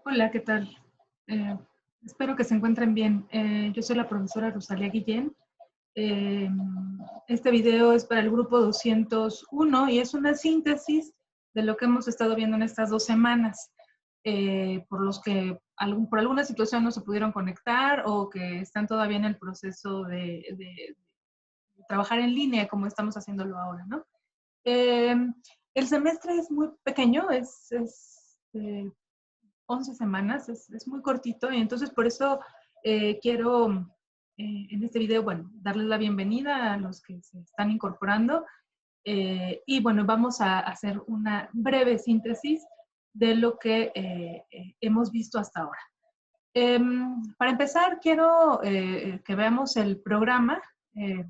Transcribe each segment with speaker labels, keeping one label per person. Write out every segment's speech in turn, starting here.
Speaker 1: Hola, ¿qué tal? Eh, Espero que se encuentren bien. Yo soy la profesora Rosalía Guillén. Eh, este video es para el grupo 201 y es una síntesis de lo que hemos estado viendo en estas 2 semanas, por los que por alguna situación no se pudieron conectar o que están todavía en el proceso de trabajar en línea como estamos haciéndolo ahora, ¿no? Eh, el semestre es muy pequeño, es 11 semanas, es muy cortito y entonces por eso quiero en este video, bueno, darles la bienvenida a los que se están incorporando y bueno, vamos a hacer una breve síntesis de lo que hemos visto hasta ahora. Para empezar, quiero que veamos el programa. Eh,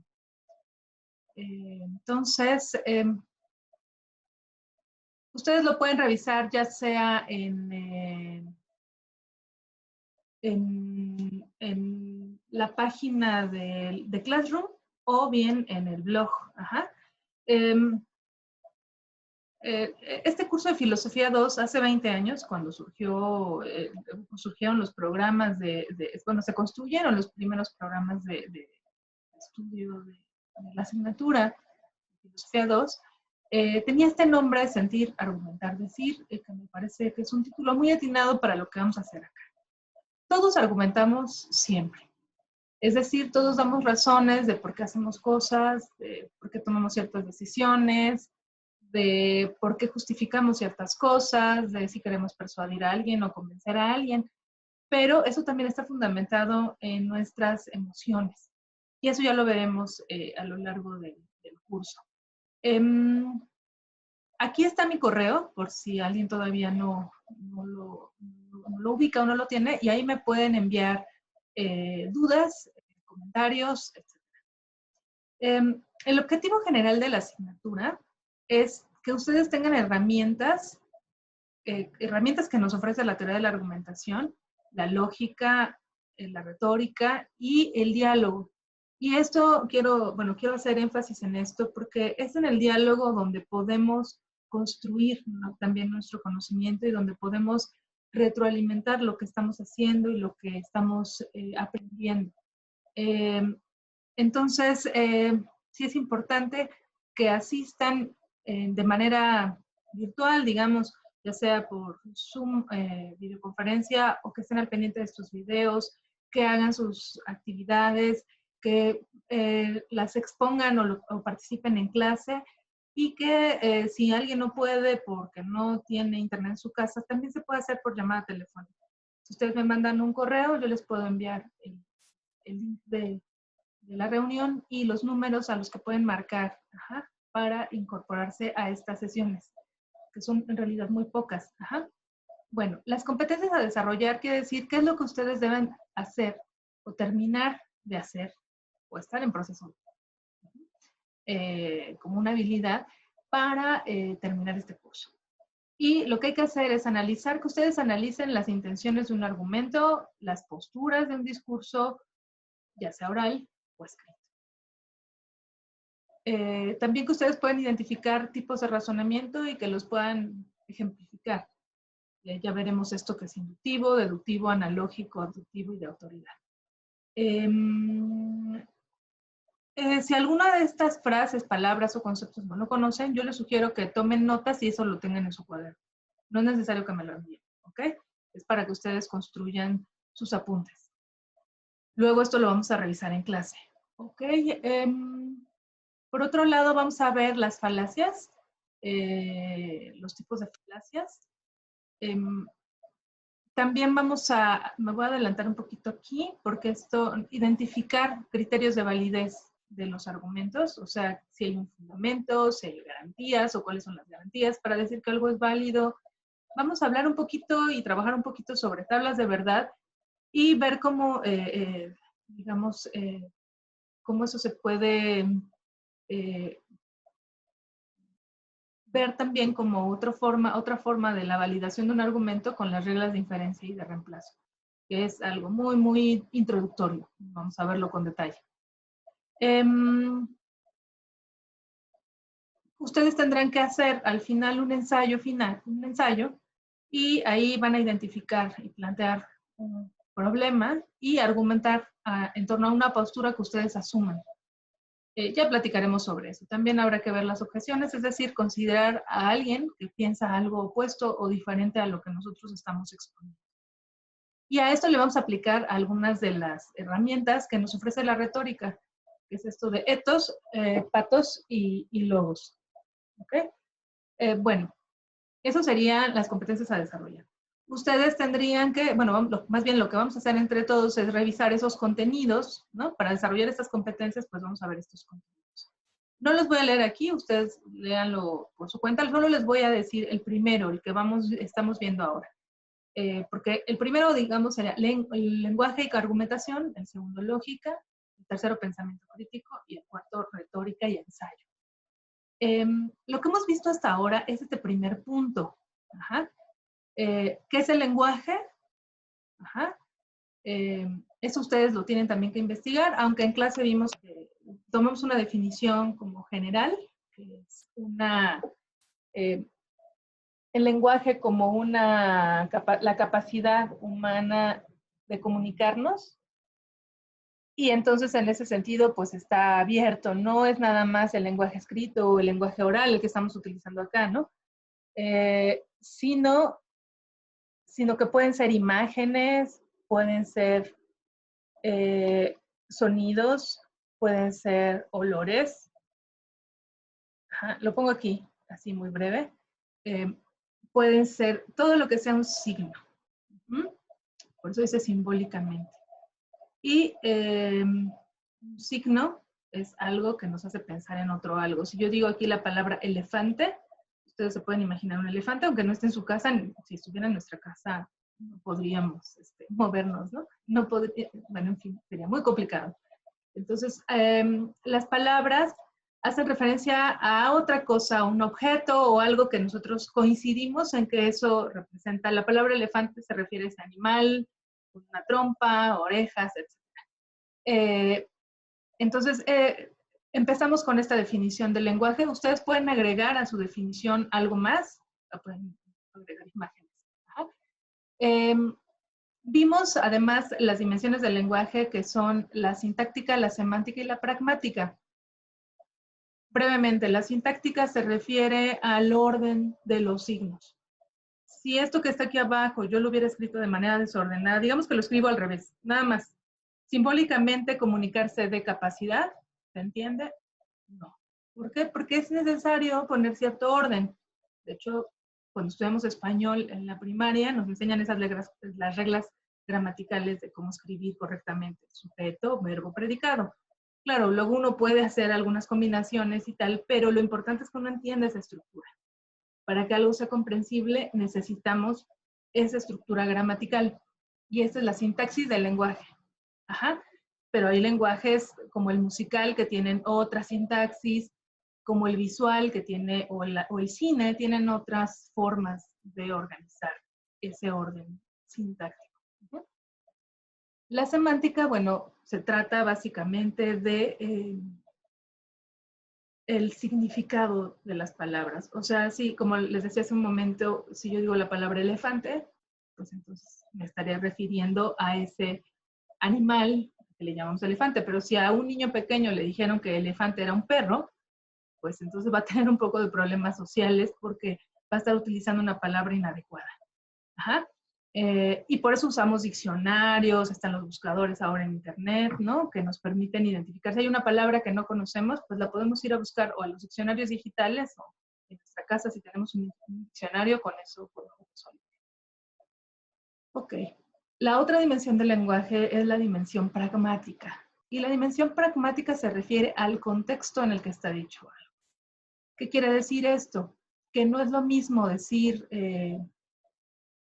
Speaker 1: entonces, ustedes lo pueden revisar ya sea en la página de Classroom o bien en el blog. Ajá. Eh, este curso de Filosofía 2 hace 20 años, cuando surgieron los programas bueno, se construyeron los primeros programas de estudio de la asignatura de Filosofía 2, tenía este nombre, Sentir, Argumentar, Decir, que me parece que es un título muy atinado para lo que vamos a hacer acá. Todos argumentamos siempre. Es decir, todos damos razones de por qué hacemos cosas, de por qué tomamos ciertas decisiones, de por qué justificamos ciertas cosas, de si queremos persuadir a alguien o convencer a alguien, pero eso también está fundamentado en nuestras emociones. Y eso ya lo veremos a lo largo del curso. Aquí está mi correo, por si alguien todavía no lo ubica o no lo tiene, y ahí me pueden enviar dudas, comentarios, etc. El objetivo general de la asignatura es que ustedes tengan herramientas que nos ofrece la teoría de la argumentación, la lógica, la retórica y el diálogo. Y esto quiero hacer énfasis en esto porque es en el diálogo donde podemos construir, ¿no?, también nuestro conocimiento y donde podemos retroalimentar lo que estamos haciendo y lo que estamos aprendiendo. Eh, entonces, sí es importante que asistan de manera virtual, digamos, ya sea por Zoom, videoconferencia, o que estén al pendiente de estos videos, que hagan sus actividades, que las expongan o participen en clase, y que si alguien no puede porque no tiene internet en su casa, también se puede hacer por llamada telefónica. Si ustedes me mandan un correo, yo les puedo enviar el link de la reunión y los números a los que pueden marcar, ajá, para incorporarse a estas sesiones, que son en realidad muy pocas. Ajá. Bueno, las competencias a desarrollar quiere decir qué es lo que ustedes deben hacer o terminar de hacer o estar en proceso como una habilidad para terminar este curso. Y lo que hay que hacer es analizar, que ustedes analicen las intenciones de un argumento, las posturas de un discurso, ya sea oral o escrito. También que ustedes pueden identificar tipos de razonamiento y que los puedan ejemplificar. Ya veremos esto que es inductivo, deductivo, analógico, aductivo y de autoridad. Si alguna de estas frases, palabras o conceptos no lo conocen, yo les sugiero que tomen notas y eso lo tengan en su cuaderno. No es necesario que me lo envíen, ¿ok? Es para que ustedes construyan sus apuntes. Luego esto lo vamos a revisar en clase, ¿ok? Por otro lado, vamos a ver las falacias, los tipos de falacias. También me voy a adelantar un poquito aquí, porque esto, identificar criterios de validez de los argumentos, o sea, si hay un fundamento, si hay garantías o cuáles son las garantías para decir que algo es válido. Vamos a hablar un poquito y trabajar un poquito sobre tablas de verdad y ver cómo, digamos, cómo eso se puede ver también como otra forma de la validación de un argumento con las reglas de inferencia y de reemplazo, que es algo muy, muy introductorio. Vamos a verlo con detalle. Ustedes tendrán que hacer al final un ensayo Y ahí van a identificar y plantear un problema y argumentar en torno a una postura que ustedes asuman. Ya platicaremos sobre eso. También habrá que ver las objeciones, es decir, considerar a alguien que piensa algo opuesto o diferente a lo que nosotros estamos exponiendo. Y a esto le vamos a aplicar algunas de las herramientas que nos ofrece la retórica, que es esto de etos, patos y logos. ¿Okay? Bueno, eso serían las competencias a desarrollar. Ustedes tendrían que, bueno, más bien lo que vamos a hacer entre todos es revisar esos contenidos, ¿no? Para desarrollar estas competencias, pues vamos a ver estos contenidos. No los voy a leer aquí, ustedes léanlo por su cuenta, solo les voy a decir el primero, el que estamos viendo ahora. Porque el primero, digamos, sería el lenguaje y argumentación, el segundo, lógica, el tercero, pensamiento crítico, y el cuarto, retórica y ensayo. Lo que hemos visto hasta ahora es este primer punto. Ajá. ¿Qué es el lenguaje? Ajá. Eso ustedes lo tienen también que investigar, aunque en clase vimos que tomamos una definición como general, que es el lenguaje como la capacidad humana de comunicarnos. Y entonces en ese sentido pues está abierto, no es nada más el lenguaje escrito o el lenguaje oral el que estamos utilizando acá, ¿no? Sino que pueden ser imágenes, pueden ser sonidos, pueden ser olores. Ajá, lo pongo aquí, así muy breve. Pueden ser todo lo que sea un signo. Por eso dice simbólicamente. Y un signo es algo que nos hace pensar en otro algo. Si yo digo aquí la palabra elefante, ustedes se pueden imaginar un elefante, aunque no esté en su casa, si estuviera en nuestra casa, no podríamos movernos, ¿no? No podría, bueno, en fin, sería muy complicado. Entonces, las palabras hacen referencia a otra cosa, a un objeto o algo que nosotros coincidimos en que eso representa. La palabra elefante se refiere a ese animal, una trompa, orejas, etc. Entonces, empezamos con esta definición del lenguaje. Ustedes pueden agregar a su definición algo más, pueden agregar imágenes. Vimos además las dimensiones del lenguaje que son la sintáctica, la semántica y la pragmática. Brevemente, la sintáctica se refiere al orden de los signos. Si esto que está aquí abajo yo lo hubiera escrito de manera desordenada, digamos que lo escribo al revés, nada más. Simbólicamente comunicarse de capacidad, ¿se entiende? No. ¿Por qué? Porque es necesario poner cierto orden. De hecho, cuando estudiamos español en la primaria, nos enseñan las reglas gramaticales de cómo escribir correctamente. Sujeto, verbo, predicado. Claro, luego uno puede hacer algunas combinaciones y tal, pero lo importante es que uno entienda esa estructura. Para que algo sea comprensible, necesitamos esa estructura gramatical. Y esta es la sintaxis del lenguaje. Ajá. Pero hay lenguajes como el musical que tienen otra sintaxis, como el visual que tiene, o el cine, tienen otras formas de organizar ese orden sintáctico. ¿Uh-huh? La semántica, bueno, se trata básicamente de el significado de las palabras. O sea, sí, como les decía hace un momento, si yo digo la palabra elefante, pues entonces me estaría refiriendo a ese animal que le llamamos elefante, pero si a un niño pequeño le dijeron que elefante era un perro, pues entonces va a tener un poco de problemas sociales porque va a estar utilizando una palabra inadecuada. Ajá. Y por eso usamos diccionarios, están los buscadores ahora en internet, ¿no? Que nos permiten identificar. Si hay una palabra que no conocemos, pues la podemos ir a buscar o a los diccionarios digitales o en nuestra casa si tenemos un diccionario, con eso podemos resolver. Ok. La otra dimensión del lenguaje es la dimensión pragmática. Y la dimensión pragmática se refiere al contexto en el que está dicho algo. ¿Qué quiere decir esto? Que no es lo mismo decir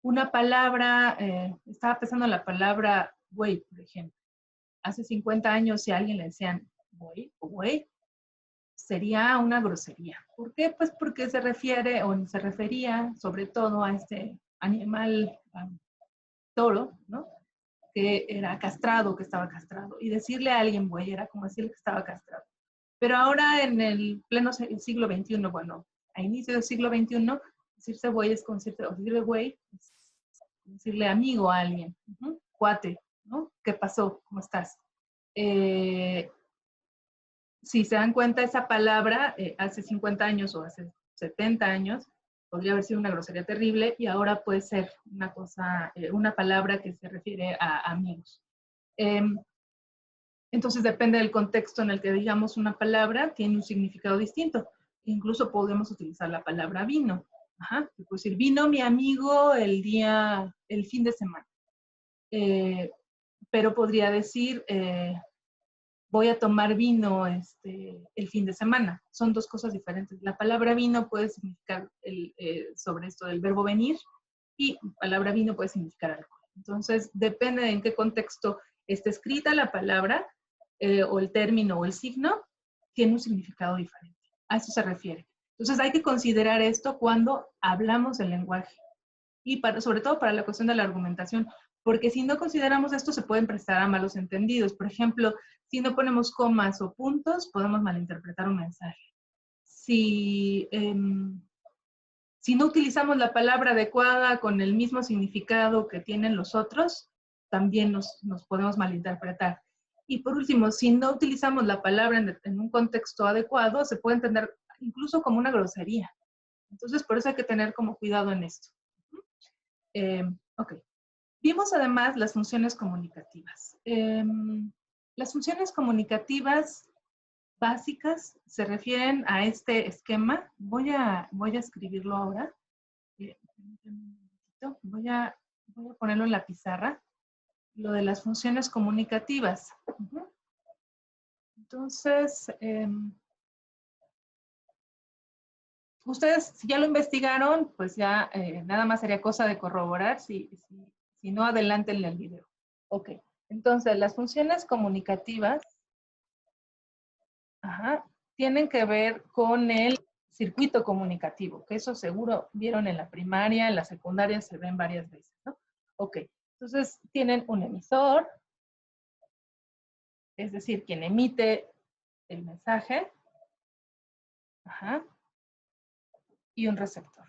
Speaker 1: una palabra, estaba pensando en la palabra güey, por ejemplo. Hace 50 años si a alguien le decían güey o güey, sería una grosería. ¿Por qué? Pues porque se refiere o se refería sobre todo a este animal toro, ¿no? Que era castrado, que estaba castrado. Y decirle a alguien güey era como decirle que estaba castrado. Pero ahora en el pleno siglo XXI, bueno, a inicio del siglo XXI, decirse güey es como decirle güey, es decirle amigo a alguien, cuate, ¿no? ¿Qué pasó? ¿Cómo estás? Si se dan cuenta, esa palabra hace 50 años o hace 70 años podría haber sido una grosería terrible y ahora puede ser una cosa, una palabra que se refiere a amigos. Entonces depende del contexto en el que digamos una palabra, tiene un significado distinto. Incluso podemos utilizar la palabra vino. Ajá, puedo decir, vino mi amigo el fin de semana. Pero podría decir, voy a tomar vino el fin de semana. Son dos cosas diferentes. La palabra vino puede significar sobre esto del verbo venir y palabra vino puede significar alcohol. Entonces, depende de en qué contexto esté escrita la palabra o el término o el signo, tiene un significado diferente. A eso se refiere. Entonces, hay que considerar esto cuando hablamos del lenguaje y sobre todo para la cuestión de la argumentación, porque si no consideramos esto se pueden prestar a malos entendidos. Por ejemplo, si no ponemos comas o puntos, podemos malinterpretar un mensaje. Si no utilizamos la palabra adecuada con el mismo significado que tienen los otros, también nos podemos malinterpretar. Y por último, si no utilizamos la palabra en un contexto adecuado, se puede entender incluso como una grosería. Entonces, por eso hay que tener como cuidado en esto. Ok. Vimos además las funciones comunicativas. Las funciones comunicativas básicas se refieren a este esquema. Voy a escribirlo ahora. Voy a ponerlo en la pizarra. Lo de las funciones comunicativas. Entonces, ustedes, si ya lo investigaron, pues ya nada más sería cosa de corroborar. Si no, adelántenle el video. Ok. Entonces, las funciones comunicativas tienen que ver con el circuito comunicativo, que eso seguro vieron en la primaria, en la secundaria se ven varias veces, ¿no? Ok, entonces tienen un emisor, es decir, quien emite el mensaje, y un receptor.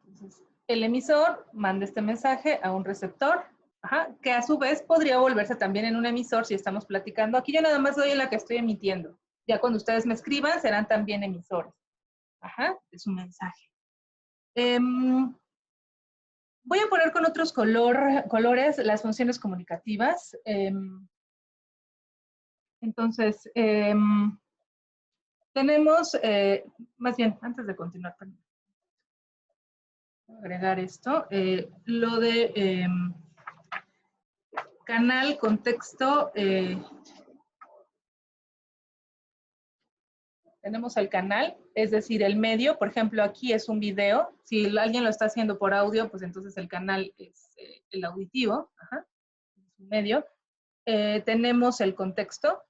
Speaker 1: Entonces, el emisor manda este mensaje a un receptor, que a su vez podría volverse también en un emisor si estamos platicando. Aquí yo nada más doy en la que estoy emitiendo. Ya cuando ustedes me escriban, serán también emisores. Es un mensaje. Voy a poner con otros colores las funciones comunicativas. Entonces, tenemos, más bien, antes de continuar, voy a agregar esto, lo de canal, contexto, tenemos el canal, es decir, el medio. Por ejemplo, aquí es un video. Si alguien lo está haciendo por audio, pues entonces el canal es el auditivo, es un medio. Tenemos el contexto.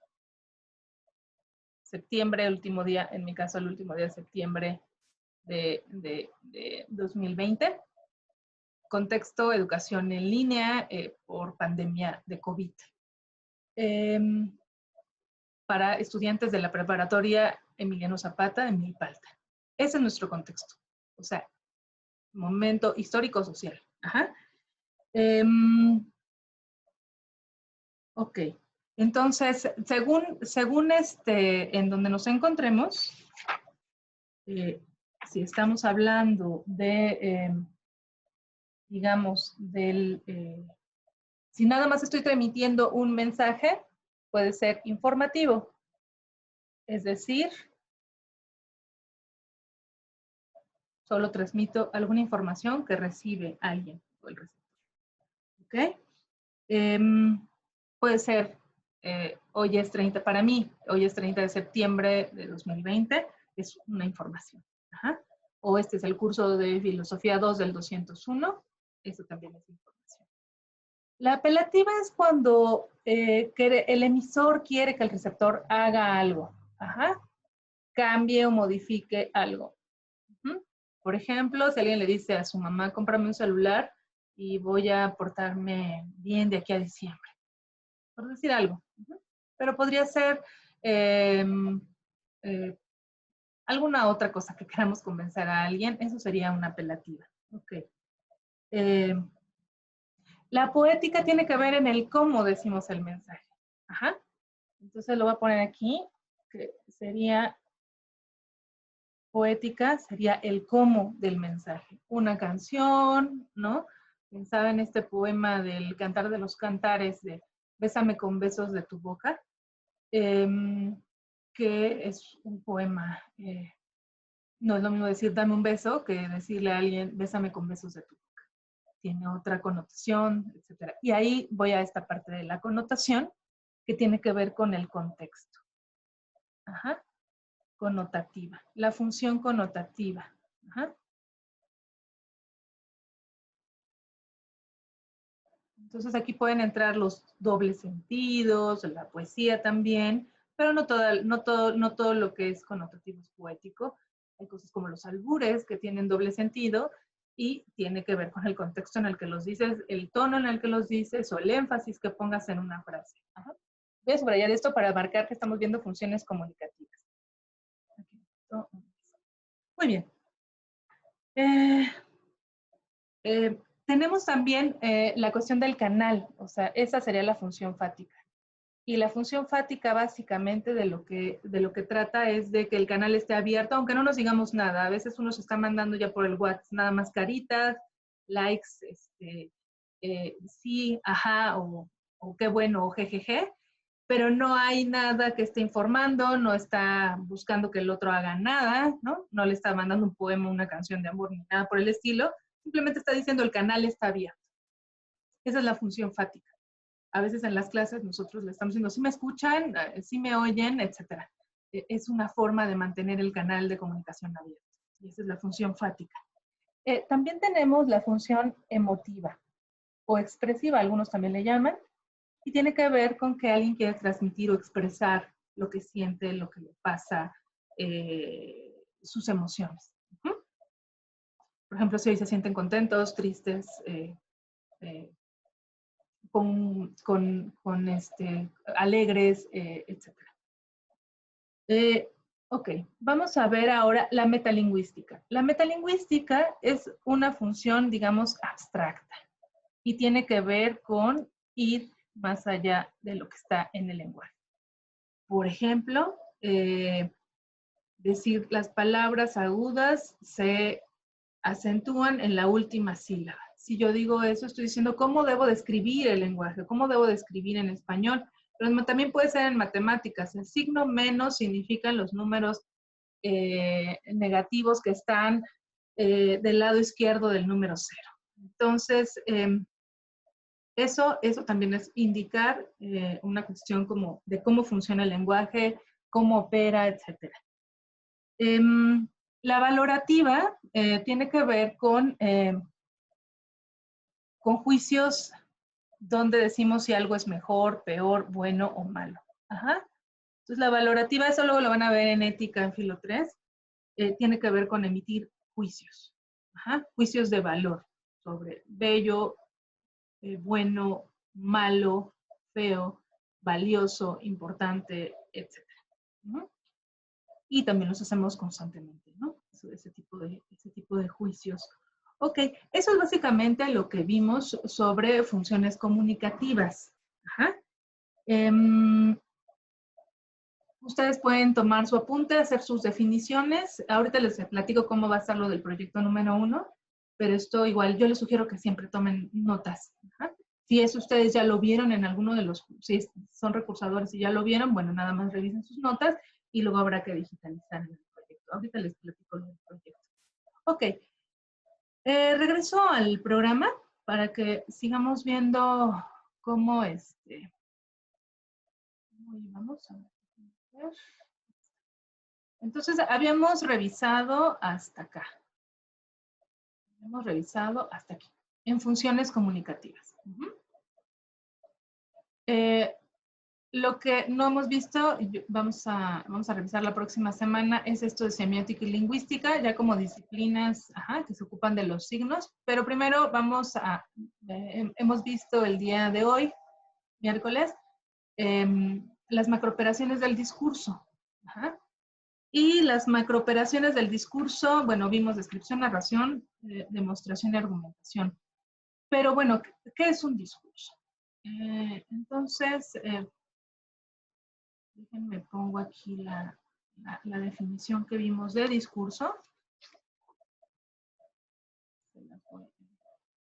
Speaker 1: Septiembre, el último día, en mi caso, el último día de septiembre de 2020. Contexto, educación en línea por pandemia de COVID. Para estudiantes de la preparatoria Emiliano Zapata en Milpalta. Ese es nuestro contexto. O sea, momento histórico-social. Ok. Entonces, según en donde nos encontremos, si estamos hablando de, digamos, si nada más estoy transmitiendo un mensaje, puede ser informativo. Es decir, solo transmito alguna información que recibe alguien o el receptor. ¿Ok? Puede ser, hoy es 30 para mí, hoy es 30 de septiembre de 2020, es una información. O este es el curso de Filosofía 2 del 201, eso también es información. La apelativa es cuando el emisor quiere que el receptor haga algo, cambie o modifique algo. Por ejemplo, si alguien le dice a su mamá, cómprame un celular y voy a portarme bien de aquí a diciembre, por decir algo. Pero podría ser, alguna otra cosa que queramos convencer a alguien, eso sería una apelativa. Ok. La poética tiene que ver en el cómo decimos el mensaje. Ajá. Entonces lo voy a poner aquí, que sería poética, sería el cómo del mensaje. Una canción, ¿no? Pensaba en este poema del Cantar de los Cantares de Bésame con besos de tu boca, que es un poema, no es lo mismo decir dame un beso que decirle a alguien bésame con besos de tu boca. Tiene otra connotación, etc. Y ahí voy a esta parte de la connotación que tiene que ver con el contexto. Ajá. Connotativa. La función connotativa. Ajá. Entonces aquí pueden entrar los dobles sentidos, la poesía también, pero no todo lo que es connotativo es poético. Hay cosas como los albures que tienen doble sentido y tiene que ver con el contexto en el que los dices, el tono en el que los dices o el énfasis que pongas en una frase. Ajá. Voy a subrayar esto para marcar que estamos viendo funciones comunicativas. Muy bien. Tenemos también la cuestión del canal, o sea, esa sería la función fática. Y la función fática básicamente de lo que trata es de que el canal esté abierto, aunque no nos digamos nada. A veces uno se está mandando ya por el WhatsApp nada más caritas, likes, sí, ajá, o qué bueno, o jejeje, pero no hay nada que esté informando, no está buscando que el otro haga nada, ¿no? No le está mandando un poema, una canción de amor, ni nada por el estilo. Simplemente está diciendo el canal está abierto. Esa es la función fática. A veces en las clases nosotros le estamos diciendo, sí me escuchan, sí me oyen, etc. Es una forma de mantener el canal de comunicación abierto. Y esa es la función fática. También tenemos la función emotiva o expresiva, algunos también le llaman, y tiene que ver con que alguien quiere transmitir o expresar lo que siente, lo que le pasa, sus emociones. Por ejemplo, si hoy se sienten contentos, tristes, alegres, etc. Ok, vamos a ver ahora la metalingüística. La metalingüística es una función, digamos, abstracta y tiene que ver con ir más allá de lo que está en el lenguaje. Por ejemplo, decir las palabras agudas se acentúan en la última sílaba. Si yo digo eso, estoy diciendo cómo debo describir el lenguaje, cómo debo describir en español, pero también puede ser en matemáticas. El signo menos significan los números negativos que están del lado izquierdo del número 0. Entonces, eso también es indicar una cuestión como de cómo funciona el lenguaje, cómo opera, etc. La valorativa tiene que ver con juicios donde decimos si algo es mejor, peor, bueno o malo. Ajá. Entonces, la valorativa, eso luego lo van a ver en ética en Filo 3, tiene que ver con emitir juicios. Ajá. Juicios de valor sobre bello, bueno, malo, feo, valioso, importante, etc. ¿No? Y también los hacemos constantemente, ¿no? Ese tipo de juicios. Ok, eso es básicamente lo que vimos sobre funciones comunicativas. Ajá. Ustedes pueden tomar su apunte, hacer sus definiciones. Ahorita les platico cómo va a estar lo del proyecto número 1, pero esto igual, yo les sugiero que siempre tomen notas. Ajá. Si eso ustedes ya lo vieron en alguno de los, si son recursadores y ya lo vieron, bueno, nada más revisen sus notas y luego habrá que digitalizar en el proyecto. Ahorita les platico lo del proyecto. Ok, regreso al programa para que sigamos viendo cómo vamos a ver. Entonces, habíamos revisado hasta acá. Hemos revisado hasta aquí, en funciones comunicativas. Lo que no hemos visto, vamos a revisar la próxima semana, es esto de semiótica y lingüística, ya como disciplinas que se ocupan de los signos. Pero primero hemos visto el día de hoy, miércoles, las macrooperaciones del discurso. Ajá. Y las macrooperaciones del discurso, bueno, vimos descripción, narración, demostración y argumentación. Pero bueno, ¿qué es un discurso? Entonces, déjenme pongo aquí la definición que vimos de discurso.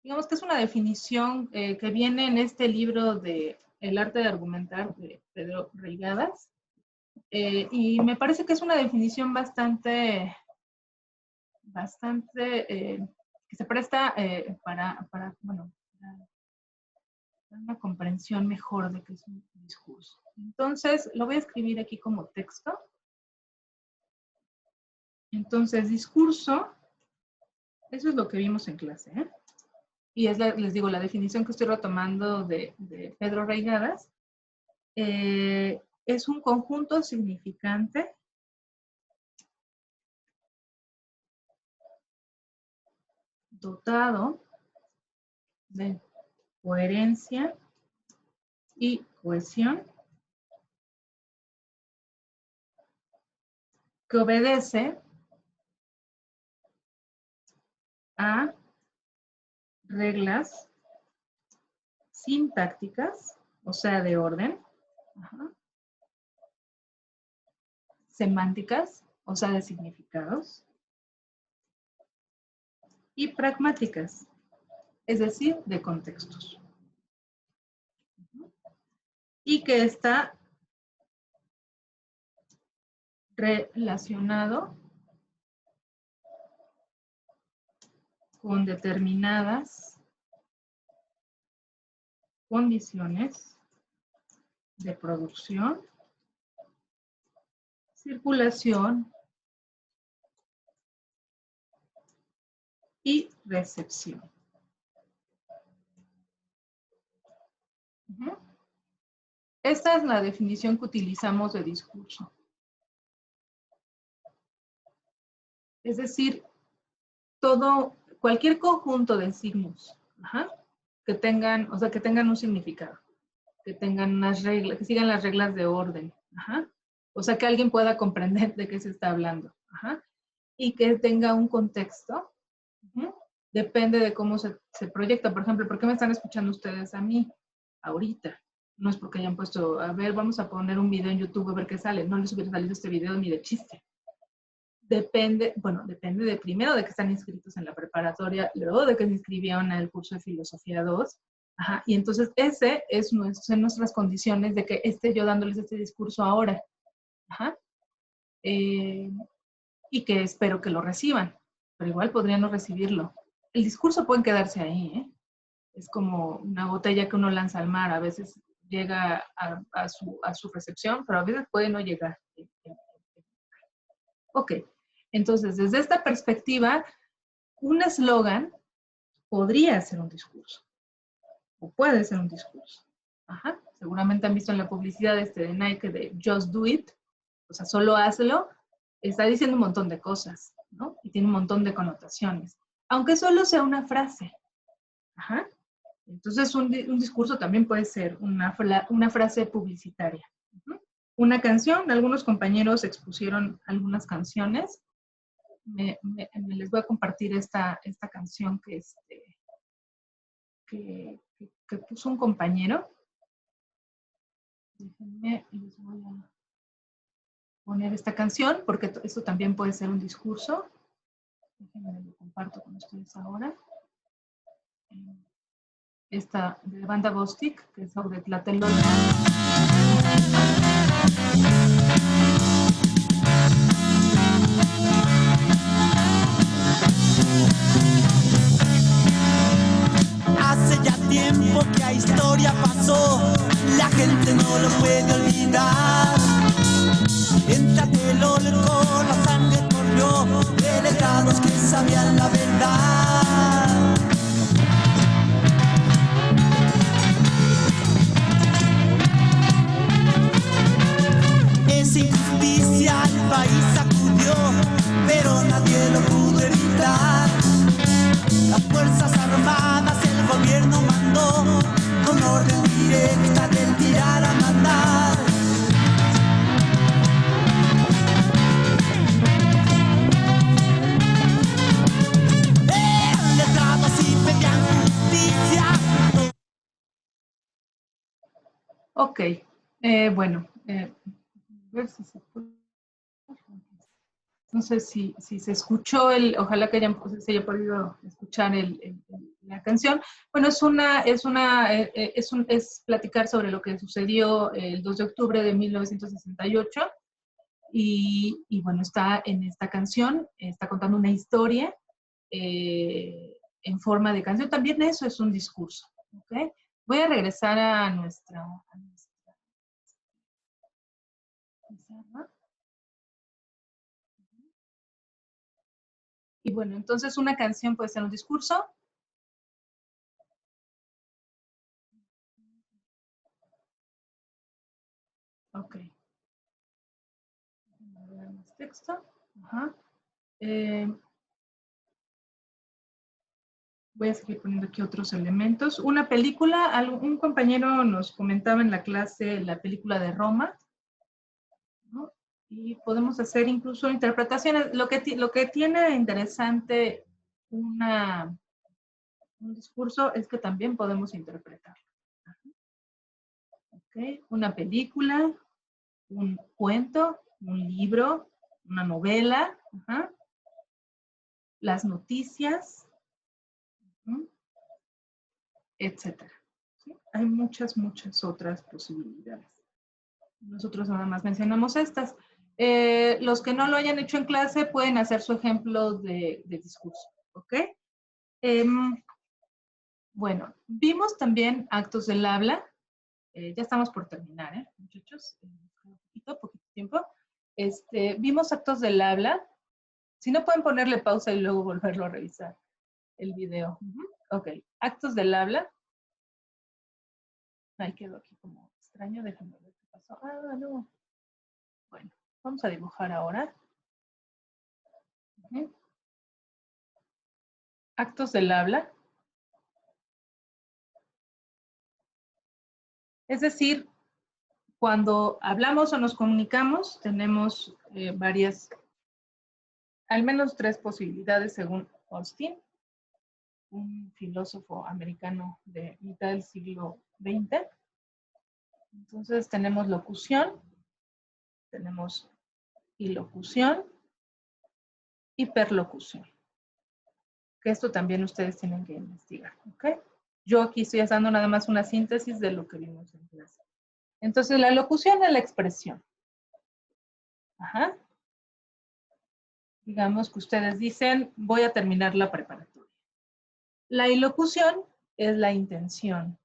Speaker 1: Digamos que es una definición que viene en este libro de El arte de argumentar de Pedro Reigadas. Y me parece que es una definición bastante que se presta para bueno, una comprensión mejor de qué es un discurso. Entonces, lo voy a escribir aquí como texto. Entonces, discurso, eso es lo que vimos en clase, ¿eh? Y es, les digo, la definición que estoy retomando de Pedro Reigadas. Es un conjunto significante dotado de coherencia y cohesión que obedece a reglas sintácticas, o sea, de orden, semánticas, o sea, de significados, y pragmáticas, es decir, de contextos. Y que está relacionado con determinadas condiciones de producción, circulación y recepción. Esta es la definición que utilizamos de discurso. Es decir, cualquier conjunto de signos que tengan, que tengan un significado, que tengan unas reglas, que sigan las reglas de orden, o sea, que alguien pueda comprender de qué se está hablando, y que tenga un contexto, depende de cómo se proyecta. Por ejemplo, ¿por qué me están escuchando ustedes a mí ahorita? No es porque hayan puesto, a ver, vamos a poner un video en YouTube a ver qué sale. No les hubiera salido este video ni de chiste. Depende, bueno, depende de primero de que están inscritos en la preparatoria, luego de que se inscribieron al curso de Filosofía 2, y entonces ese son nuestras condiciones de que esté yo dándoles este discurso ahora, y que espero que lo reciban, pero igual podrían no recibirlo. El discurso puede quedarse ahí, ¿eh? Es como una botella que uno lanza al mar, a veces llega a su recepción, pero a veces puede no llegar. Ok. Entonces, desde esta perspectiva, un eslogan podría ser un discurso, o puede ser un discurso. Seguramente han visto en la publicidad de Nike de Just Do It, o sea, solo hazlo, está diciendo un montón de cosas, ¿no? Y tiene un montón de connotaciones, aunque solo sea una frase. Entonces, un discurso también puede ser una frase publicitaria. Una canción, algunos compañeros expusieron algunas canciones. Les voy a compartir esta canción que puso un compañero. Déjenme, les voy a poner esta canción, porque esto también puede ser un discurso. Déjenme, lo comparto con ustedes ahora. Esta de Banda Bostik, que es sobre Tlatelolco.
Speaker 2: Hace ya tiempo que la historia pasó, la gente no lo puede olvidar. En Tlatelolco la sangre corrió de letrados que sabían la verdad. Esa injusticia al país sacudió, pero nadie lo pudo evitar. Las Fuerzas Armadas, el gobierno mandó con orden directa del tirar a matar.
Speaker 1: Ok, bueno, a ver si se puede. No sé si se escuchó ojalá que se haya podido escuchar la canción. Bueno, es platicar sobre lo que sucedió el 2 de octubre de 1968 y bueno, está en esta canción, está contando una historia en forma de canción. También eso es un discurso, ¿ok? Voy a regresar a nuestra pizarra. Y bueno, entonces una canción puede ser un discurso. Ok. Más texto. Ajá. Eh, voy a seguir poniendo aquí otros elementos. Una película, un compañero nos comentaba en la clase la película de Roma, ¿no? Y podemos hacer incluso interpretaciones. Lo que tiene de interesante un discurso es que también podemos interpretar. ¿Okay? Una película, un cuento, un libro, una novela, ajá, las noticias, etcétera. ¿Sí? Hay muchas otras posibilidades. Nosotros nada más mencionamos estas. Los que no lo hayan hecho en clase pueden hacer su ejemplo de discurso. ¿Ok? Bueno, vimos también actos del habla. Ya estamos por terminar, muchachos. Poquito tiempo. Vimos actos del habla. Si no, pueden ponerle pausa y luego volverlo a revisar el video. Ok, actos del habla. Ahí quedó aquí como extraño, déjenme ver qué pasó. Ah, no. Bueno, vamos a dibujar ahora. Actos del habla. Es decir, cuando hablamos o nos comunicamos, tenemos al menos 3 posibilidades según Austin, un filósofo americano de mitad del siglo XX. Entonces tenemos locución, tenemos ilocución y perlocución. Que esto también ustedes tienen que investigar, ¿ok? Yo aquí estoy dando nada más una síntesis de lo que vimos en clase. Entonces, la locución es la expresión. Ajá. Digamos que ustedes dicen, voy a terminar la preparatoria. La ilocución es la intención.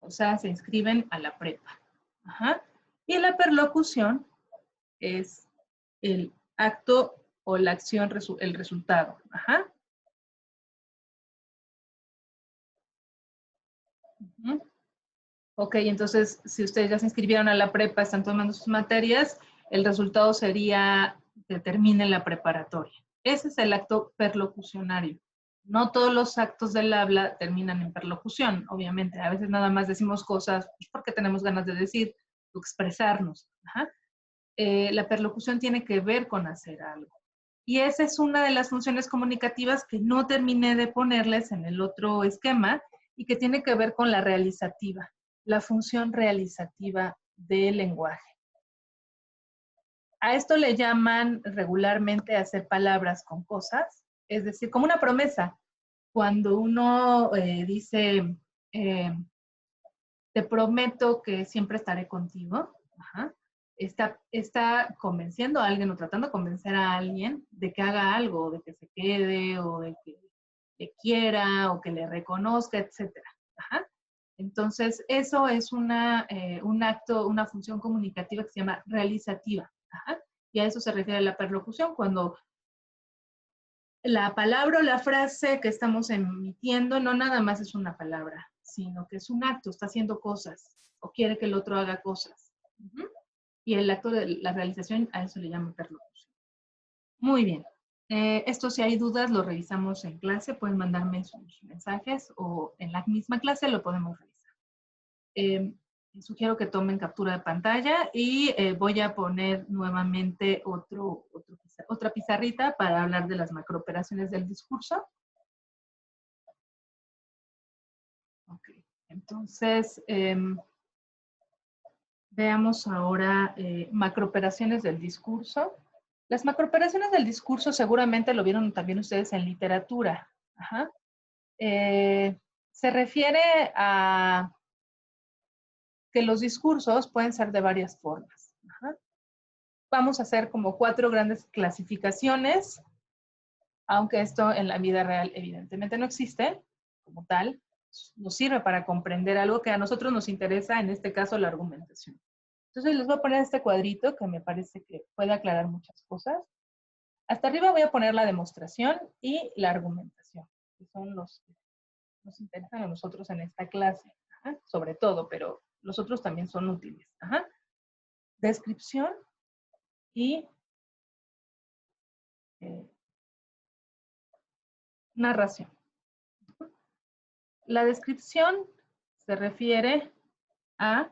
Speaker 1: O sea, se inscriben a la prepa. Ajá. Y la perlocución es el acto o la acción, el resultado. Ajá. Ok, entonces, si ustedes ya se inscribieron a la prepa, están tomando sus materias, el resultado sería que terminen la preparatoria. Ese es el acto perlocucionario. No todos los actos del habla terminan en perlocución, obviamente. A veces nada más decimos cosas porque tenemos ganas de decir o expresarnos. Ajá. La perlocución tiene que ver con hacer algo. Y esa es una de las funciones comunicativas que no terminé de ponerles en el otro esquema y que tiene que ver con la realizativa, la función realizativa del lenguaje. A esto le llaman regularmente hacer palabras con cosas, es decir, como una promesa. Cuando uno dice, te prometo que siempre estaré contigo, ajá, está convenciendo a alguien o tratando de convencer a alguien de que haga algo, de que se quede o de que le quiera o que le reconozca, etcétera. Ajá. Entonces, eso es un acto, una función comunicativa que se llama realizativa. Ajá. Y a eso se refiere la perlocución, cuando la palabra o la frase que estamos emitiendo no nada más es una palabra, sino que es un acto, está haciendo cosas o quiere que el otro haga cosas. Y el acto de la realización, a eso le llaman perlocución. Muy bien. Esto, si hay dudas, lo revisamos en clase. Pueden mandarme sus mensajes o en la misma clase lo podemos revisar. Sugiero que tomen captura de pantalla y voy a poner nuevamente otra pizarrita para hablar de las macrooperaciones del discurso. Entonces, veamos ahora macrooperaciones del discurso. Las macrooperaciones del discurso seguramente lo vieron también ustedes en literatura. Ajá. Se refiere a que los discursos pueden ser de varias formas. Ajá. Vamos a hacer como 4 grandes clasificaciones, aunque esto en la vida real evidentemente no existe como tal. Nos sirve para comprender algo que a nosotros nos interesa, en este caso la argumentación. Entonces les voy a poner este cuadrito que me parece que puede aclarar muchas cosas. Hasta arriba voy a poner la demostración y la argumentación, que son los que nos interesan a nosotros en esta clase. Ajá, sobre todo, pero los otros también son útiles. Ajá. Descripción y narración. La descripción se refiere a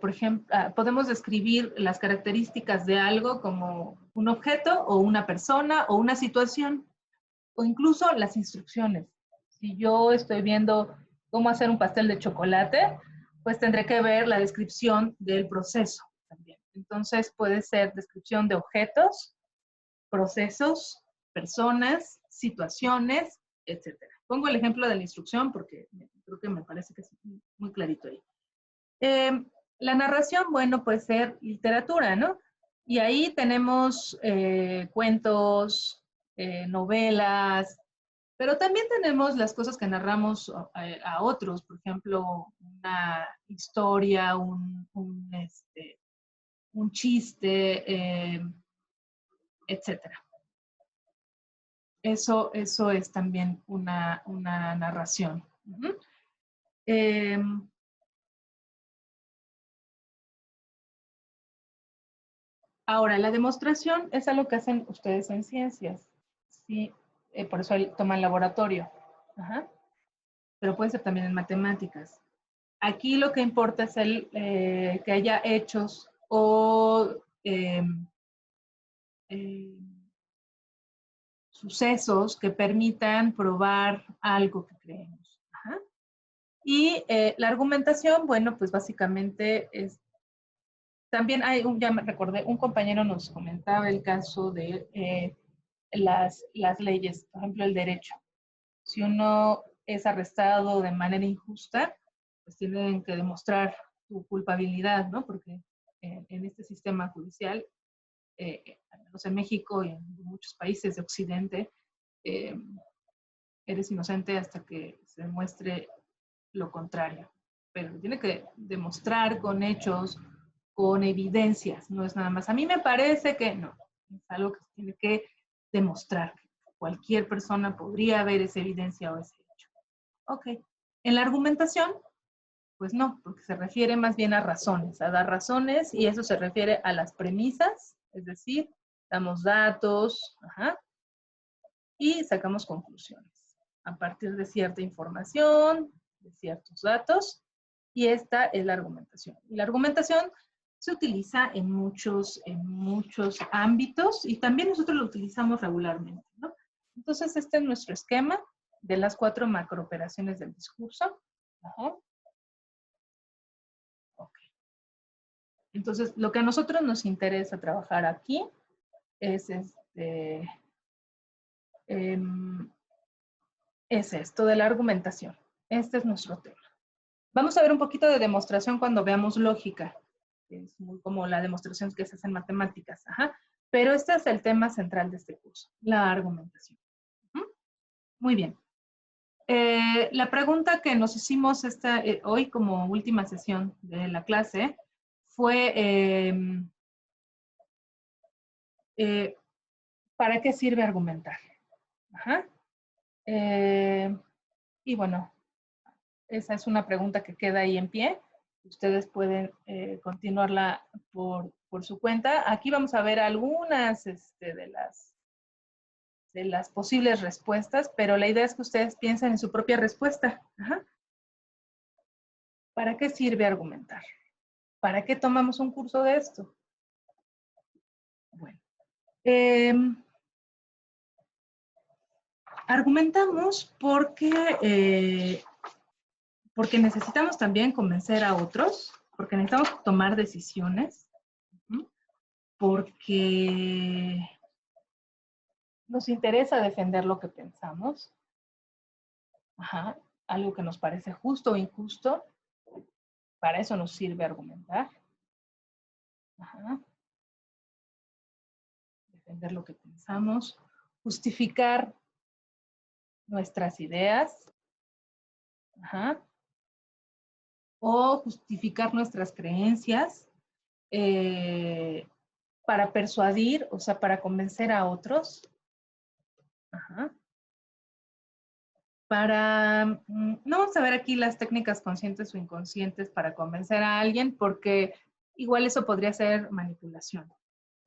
Speaker 1: por ejemplo, podemos describir las características de algo como un objeto o una persona o una situación, o incluso las instrucciones. Si yo estoy viendo cómo hacer un pastel de chocolate, pues tendré que ver la descripción del proceso también. Entonces puede ser descripción de objetos, procesos, personas, situaciones, etc. Pongo el ejemplo de la instrucción porque creo que me parece que es muy clarito ahí. La narración, bueno, puede ser literatura, ¿no? Y ahí tenemos cuentos, novelas, pero también tenemos las cosas que narramos a otros, por ejemplo, una historia, un chiste, etcétera. Eso es también una narración. Ahora, la demostración es algo que hacen ustedes en ciencias. Sí, por eso toman laboratorio. Ajá. Pero puede ser también en matemáticas. Aquí lo que importa es que haya hechos o sucesos que permitan probar algo que creemos. Ajá. Y la argumentación, bueno, pues básicamente es... También ya me recordé, un compañero nos comentaba el caso de las leyes, por ejemplo, el derecho. Si uno es arrestado de manera injusta, pues tienen que demostrar su culpabilidad, ¿no? Porque en este sistema judicial, al menos en México y en muchos países de Occidente, eres inocente hasta que se demuestre lo contrario. Pero tiene que demostrar con hechos, con evidencias, no es nada más. A mí me parece que no, es algo que se tiene que demostrar. Cualquier persona podría ver esa evidencia o ese hecho. Ok. En la argumentación, pues no, porque se refiere más bien a razones, a dar razones, y eso se refiere a las premisas, es decir, damos datos, ajá, y sacamos conclusiones a partir de cierta información, de ciertos datos, y esta es la argumentación. Y la argumentación se utiliza en muchos ámbitos y también nosotros lo utilizamos regularmente, ¿no? Entonces, este es nuestro esquema de las 4 macrooperaciones del discurso. Ajá. Okay. Entonces, lo que a nosotros nos interesa trabajar aquí es esto de la argumentación. Este es nuestro tema. Vamos a ver un poquito de demostración cuando veamos lógica. Es muy como la demostración que se hace en matemáticas. Ajá. Pero este es el tema central de este curso, la argumentación. Muy bien. La pregunta que nos hicimos hoy como última sesión de la clase fue, ¿para qué sirve argumentar? Ajá. Y bueno, esa es una pregunta que queda ahí en pie. Ustedes pueden continuarla por su cuenta. Aquí vamos a ver algunas de las posibles respuestas, pero la idea es que ustedes piensen en su propia respuesta. Ajá. ¿Para qué sirve argumentar? ¿Para qué tomamos un curso de esto? Bueno, Argumentamos porque necesitamos también convencer a otros, porque necesitamos tomar decisiones, porque nos interesa defender lo que pensamos, algo que nos parece justo o injusto, para eso nos sirve argumentar. Defender lo que pensamos, justificar nuestras ideas, o justificar nuestras creencias para persuadir, o sea, para convencer a otros. No vamos a ver aquí las técnicas conscientes o inconscientes para convencer a alguien, porque igual eso podría ser manipulación.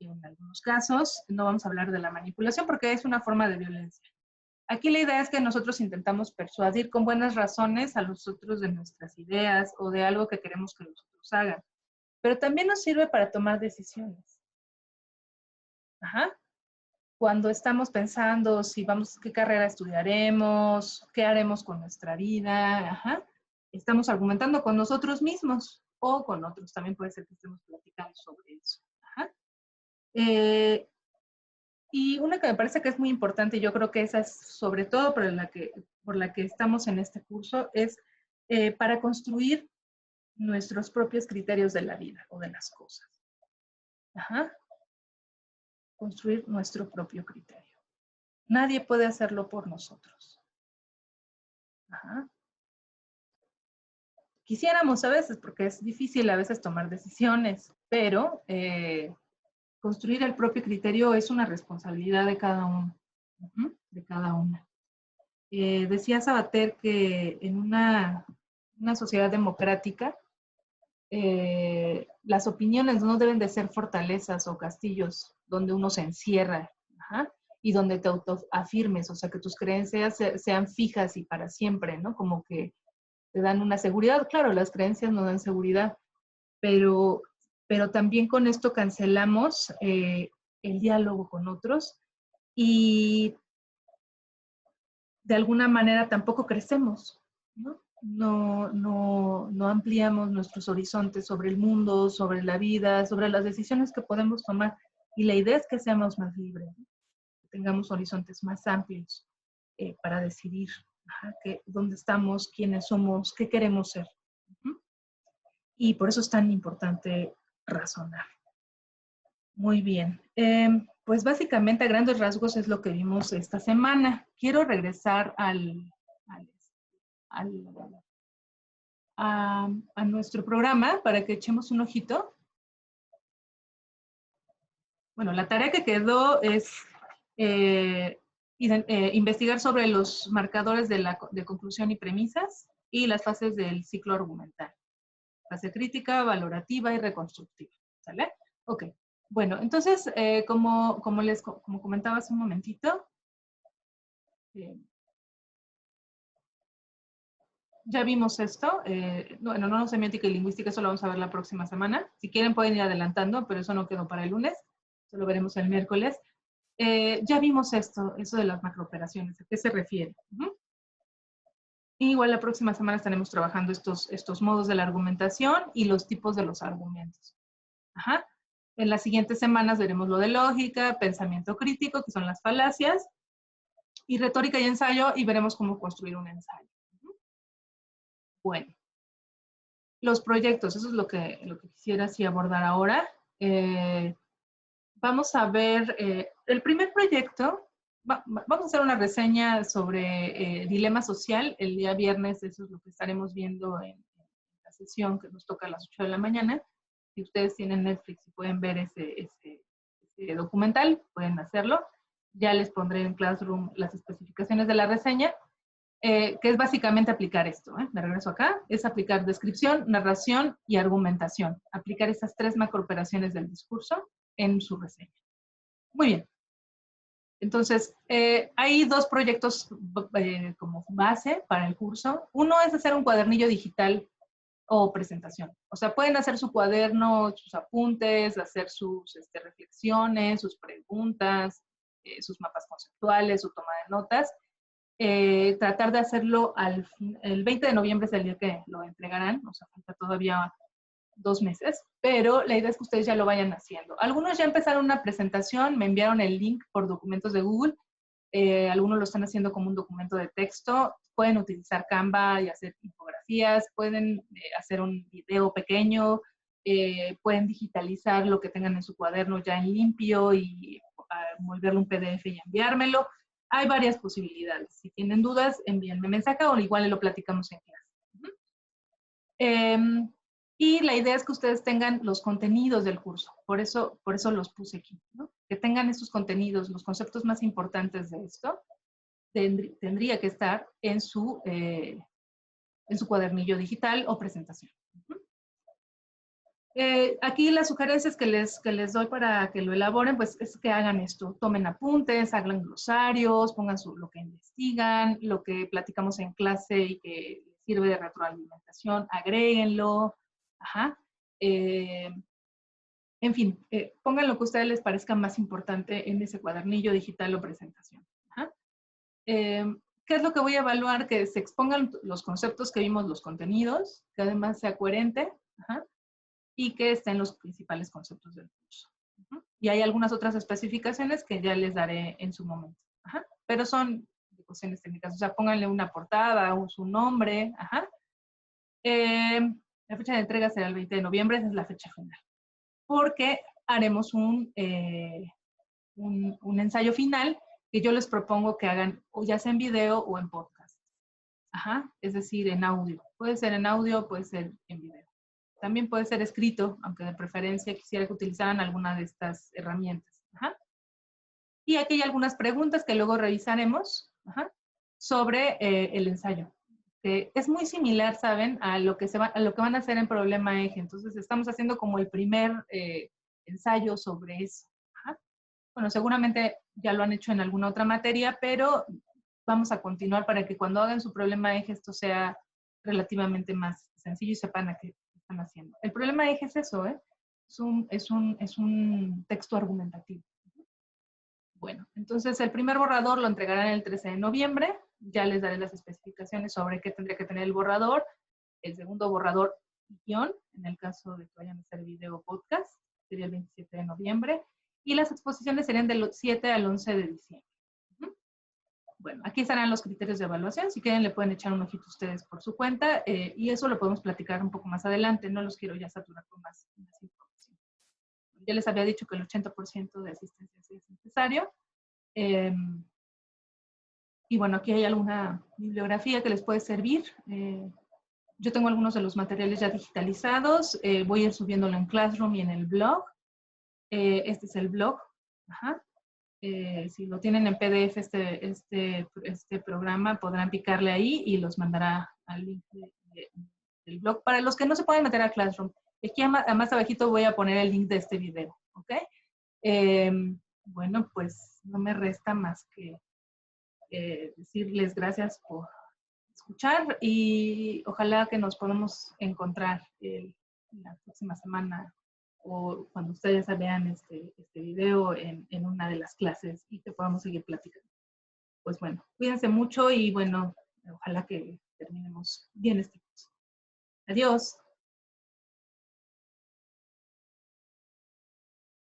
Speaker 1: Y en algunos casos no vamos a hablar de la manipulación porque es una forma de violencia. Aquí la idea es que nosotros intentamos persuadir con buenas razones a los otros de nuestras ideas o de algo que queremos que los otros hagan. Pero también nos sirve para tomar decisiones. Cuando estamos pensando si qué carrera estudiaremos, qué haremos con nuestra vida, estamos argumentando con nosotros mismos o con otros. También puede ser que estemos platicando sobre eso. Y una que me parece que es muy importante, yo creo que esa es sobre todo por la que estamos en este curso, es para construir nuestros propios criterios de la vida o de las cosas. Construir nuestro propio criterio. Nadie puede hacerlo por nosotros. Quisiéramos a veces, porque es difícil a veces tomar decisiones, pero construir el propio criterio es una responsabilidad de cada uno, de cada una. Decía Sabater que en una sociedad democrática, las opiniones no deben de ser fortalezas o castillos donde uno se encierra, y donde te autoafirmes, o sea, que tus creencias sean fijas y para siempre, ¿no? Como que te dan una seguridad. Claro, las creencias no dan seguridad, pero también con esto cancelamos el diálogo con otros y de alguna manera tampoco crecemos, ¿no? No ampliamos nuestros horizontes sobre el mundo, sobre la vida, sobre las decisiones que podemos tomar. Y la idea es que seamos más libres, ¿no? Que tengamos horizontes más amplios para decidir dónde estamos, quiénes somos, qué queremos ser. Y por eso es tan importante razonar. Muy bien. Pues básicamente a grandes rasgos es lo que vimos esta semana. Quiero regresar a nuestro programa para que echemos un ojito. Bueno, la tarea que quedó es investigar sobre los marcadores de conclusión y premisas y las fases del ciclo argumental. Fase crítica, valorativa y reconstructiva. ¿Sale? Ok. Bueno, entonces, como comentaba hace un momentito, ya vimos esto. Bueno, no semiótica y lingüística, eso lo vamos a ver la próxima semana. Si quieren pueden ir adelantando, pero eso no quedó para el lunes. Eso lo veremos el miércoles. Ya vimos eso de las macrooperaciones. ¿A qué se refiere? Igual la próxima semana estaremos trabajando estos modos de la argumentación y los tipos de los argumentos. En las siguientes semanas veremos lo de lógica, pensamiento crítico, que son las falacias, y retórica y ensayo, y veremos cómo construir un ensayo. Bueno, los proyectos, eso es lo que quisiera así abordar ahora. Vamos a ver el primer proyecto. Vamos a hacer una reseña sobre dilema social. El día viernes, eso es lo que estaremos viendo en la sesión que nos toca a las 8 de la mañana. Si ustedes tienen Netflix y pueden ver ese documental, pueden hacerlo. Ya les pondré en Classroom las especificaciones de la reseña, que es básicamente aplicar esto. Me regreso acá. Es aplicar descripción, narración y argumentación. Aplicar esas 3 macrooperaciones del discurso en su reseña. Muy bien. Entonces, hay 2 proyectos como base para el curso. Uno es hacer un cuadernillo digital o presentación. O sea, pueden hacer su cuaderno, sus apuntes, hacer sus reflexiones, sus preguntas, sus mapas conceptuales, su toma de notas. tratar de hacerlo el 20 de noviembre es el día que lo entregarán, o sea, falta todavía 2 meses, pero la idea es que ustedes ya lo vayan haciendo. Algunos ya empezaron una presentación, me enviaron el link por documentos de Google, algunos lo están haciendo como un documento de texto, pueden utilizar Canva y hacer infografías, pueden hacer un video pequeño, pueden digitalizar lo que tengan en su cuaderno ya en limpio y volverlo un PDF y enviármelo. Hay varias posibilidades. Si tienen dudas, envíenme mensaje o igual lo platicamos en clase. Y la idea es que ustedes tengan los contenidos del curso. Por eso los puse aquí, ¿no? Que tengan esos contenidos, los conceptos más importantes de esto, tendría que estar en su cuadernillo digital o presentación. Aquí las sugerencias que les doy para que lo elaboren, pues es que hagan esto, tomen apuntes, hagan glosarios, pongan lo que investigan, lo que platicamos en clase y que sirve de retroalimentación, agréguenlo, ajá. En fin, pongan lo que a ustedes les parezca más importante en ese cuadernillo digital o presentación. Ajá. ¿Qué es lo que voy a evaluar? Que se expongan los conceptos que vimos, los contenidos, que además sea coherente, ajá, y que estén los principales conceptos del curso. Y hay algunas otras especificaciones que ya les daré en su momento. Ajá. Pero son de cuestiones técnicas. O sea, pónganle una portada o su nombre. Ajá. La fecha de entrega será el 20 de noviembre, esa es la fecha final. Porque haremos un ensayo final que yo les propongo que hagan o ya sea en video o en podcast. Ajá. Es decir, en audio. Puede ser en audio, puede ser en video. También puede ser escrito, aunque de preferencia quisiera que utilizaran alguna de estas herramientas. Ajá. Y aquí hay algunas preguntas que luego revisaremos, ajá, sobre el ensayo. Que es muy similar, ¿saben?, a lo que van a hacer en Problema Eje. Entonces, estamos haciendo como el primer ensayo sobre eso. Ajá. Bueno, seguramente ya lo han hecho en alguna otra materia, pero vamos a continuar para que cuando hagan su Problema Eje esto sea relativamente más sencillo y sepan a qué están haciendo. El problema eje es eso, ¿eh? Es un texto argumentativo. Bueno, entonces el primer borrador lo entregarán el 13 de noviembre. Ya les daré las especificaciones sobre qué tendría que tener el borrador. El segundo borrador, guión, en el caso de que vayan a hacer video o podcast, sería el 27 de noviembre. Y las exposiciones serían del 7 al 11 de diciembre. Bueno, aquí estarán los criterios de evaluación. Si quieren, le pueden echar un ojito ustedes por su cuenta y eso lo podemos platicar un poco más adelante. No los quiero ya saturar con más información. Ya les había dicho que el 80% de asistencia sí es necesario. Y bueno, aquí hay alguna bibliografía que les puede servir. Yo tengo algunos de los materiales ya digitalizados. Voy a ir subiéndolo en Classroom y en el blog. Este es el blog. Ajá. Si lo tienen en PDF este programa, podrán picarle ahí y los mandará al link del blog. Para los que no se pueden meter a Classroom, aquí más abajito voy a poner el link de este video, ¿ok? Bueno, pues no me resta más que decirles gracias por escuchar y ojalá que nos podamos encontrar la próxima semana o cuando ustedes vean este video en una de las clases y que podamos seguir platicando. Pues bueno, cuídense mucho y bueno, ojalá que terminemos bien este curso. Adiós.